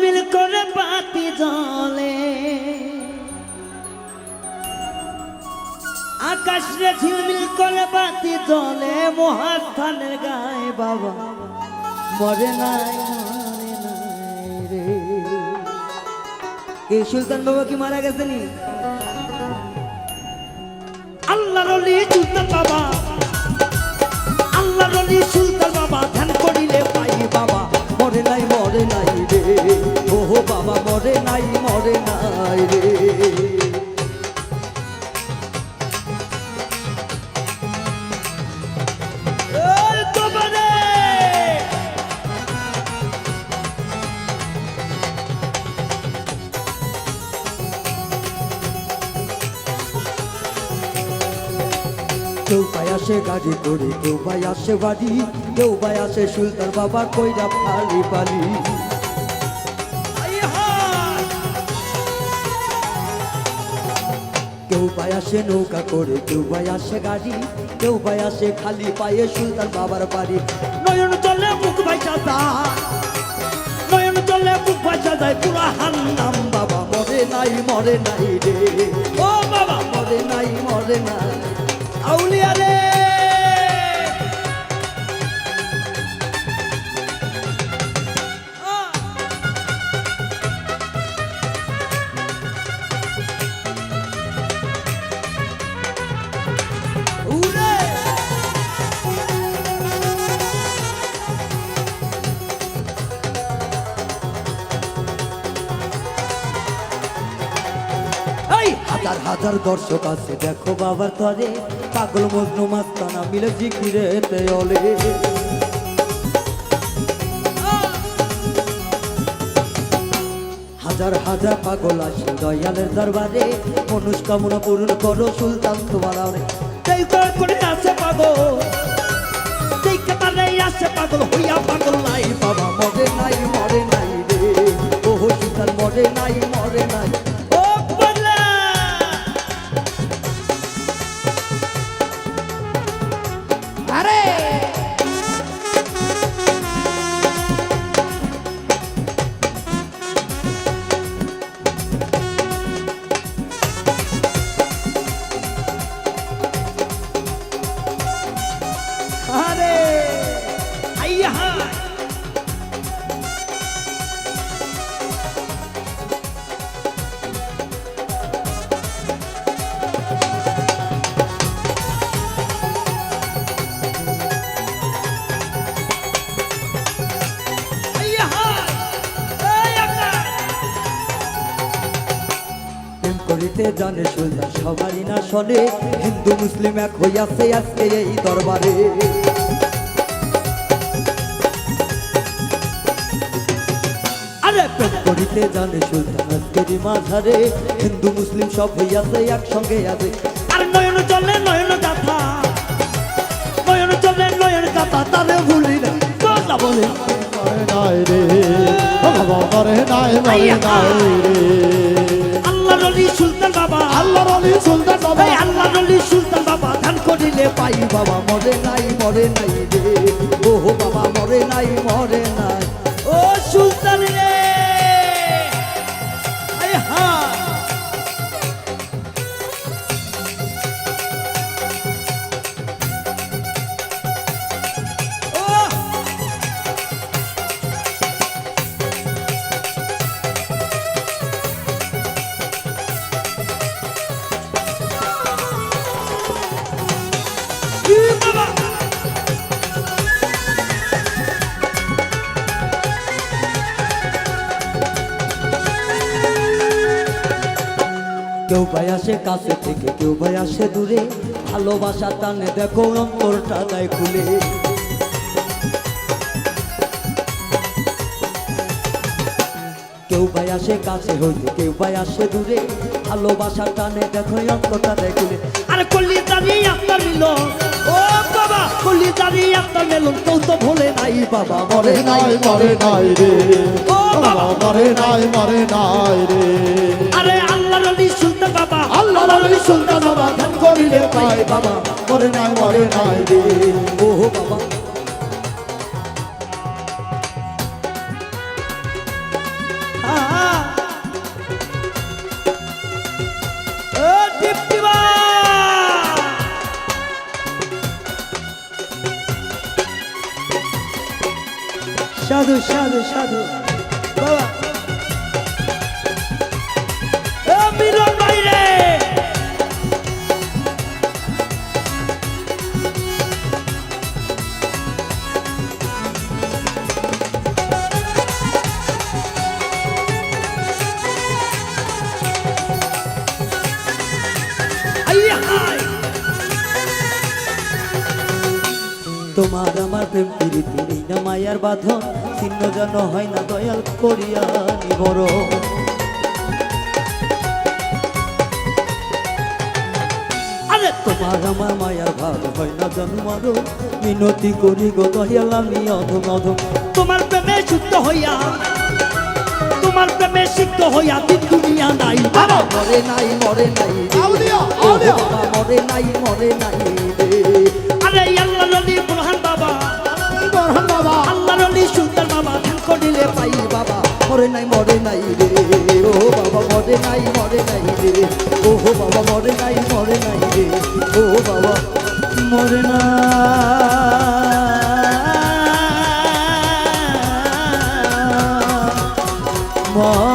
মিল করে বাতি জ্বলে আকাশ রে ঝিলমিল করে বাতি জ্বলে মহাস্থানের গায়ে বাবা মরে নাই রে। এই সুলতান বাবা কি মারা গেছেনি? আল্লাহর ওলি সুলতান বাবা, আল্লাহর ওলি সুলতান বাবা ধ্যান করিলে পাই বাবা মরে নাই রে। ওহো বাবা মরে নাই রে। কেউ ভাই আসে গাড়ি করে, কেউ ভাই আসে বাড়ি, কেউ ভাই আসে সুলতান বাবা কইরা ফালি পালি। কেউ ভাই আসে নৌকা করে, কেউ ভাই আসে গাড়ি, কেউ ভাই আসে খালি পায়ে সুলতান বাবার বাড়ি। নয়ন চলে মুখ ভাই চাঁদা, নয়ন চলে মুখ ভাই চাঁদায় পুরা হান্নাম বাবা মরে নাই রে। ও বাবা মরে নাই আউলিয়া রে। হাজার হাজার দর্শক আছে দেখো বাবার তরে, পাগল মজনু মাস্তানা মিলে জিকিরেতে ওলে। হাজার হাজার পাগল আসে দয়ালের দরবারে, মনস্কামনা পূরণ করো সুলতান তোমার আরে। যেই করে আছে পাগল, যেই কাতারে আছে পাগল হইয়া পাগল নাই বাবা মরে নাই রে। ওহো সুলতান মরে নাই জানে সুলতান সবারই না শোনে, হিন্দু মুসলিম এক হইয়াছে আজকে এই দরবারে। আরে প্রেম করিতে জানে সুলতান আজকেরই মাঝারে, হিন্দু মুসলিম সব হইয়াছে একসঙ্গে আছে। আর নয়ন চলে নয়ন গাথা, নয়ন চলে নয়ন গাথা তারে ভুলি না কথা বলে মরে নাই রে। আল্লাহর ওলি সুলতান বাবা, আল্লাহর ওলি সুলতান বাবা, আল্লাহর ওলি সুলতান বাবা ধ্যান করিলে পাই বাবা মরে নাই রে। ওহো বাবা মরে নাই ও সুলতান রে। কেউ ভাই আসে কাছে থেকে, কেউ ভাই আসে দূরে, ভালোবাসা টানে দেখো অন্তরটা দেয় খুলে। কেউ ভাই আসে কাছে হইতে, কেউ ভাই আসে দূরে, ভালোবাসা টানে দেখো অন্তরটা দেয় খুলে। আরে কলি দাঁড়িয়ে আপনার মিল, ও বাবা কলি দাঁড়িয়ে আপনার মেলন কেউ তো ভোলে নাই বাবা মরে নাই রে। ও বাবা মরে নাই রে। আরে আল্লাহর ওলি সুলতান বাবা, আল্লাহর ওলি সুলতান বাবা ধ্যান করিলে পাই বাবা মরে নাই রে। ও বাবা ও টিপটিবা সাধু সাধু সাধু বাবা ও মিলন ভাই রে তোমার আমার প্রেম প্রীতির এই না মায়ার বাঁধন ছিন্ন যেন হয় না দয়াল করিয়া নিবর আরে তোমার আমার মায়ার ভাব হয় না যেন মরো মিনতি করি গো দয়াল আমি অধম অধম তোমার প্রেমে শুদ্ধ হইয়া তোমার প্রেমে সিদ্ধ হইয়া দিন দুনিয়া নাই বাবা মরে নাই মরে নাই ও বাবা মরে নাই রে আরে আল্লাহ নবী বুরহান বাবা আল্লাহ নবী সুলতান বাবা ধ্যান করিলে পাই বাবা মরে নাই রে ও বাবা মরে নাই রে ও বাবা মরে নাই রে ও বাবা মরে না মা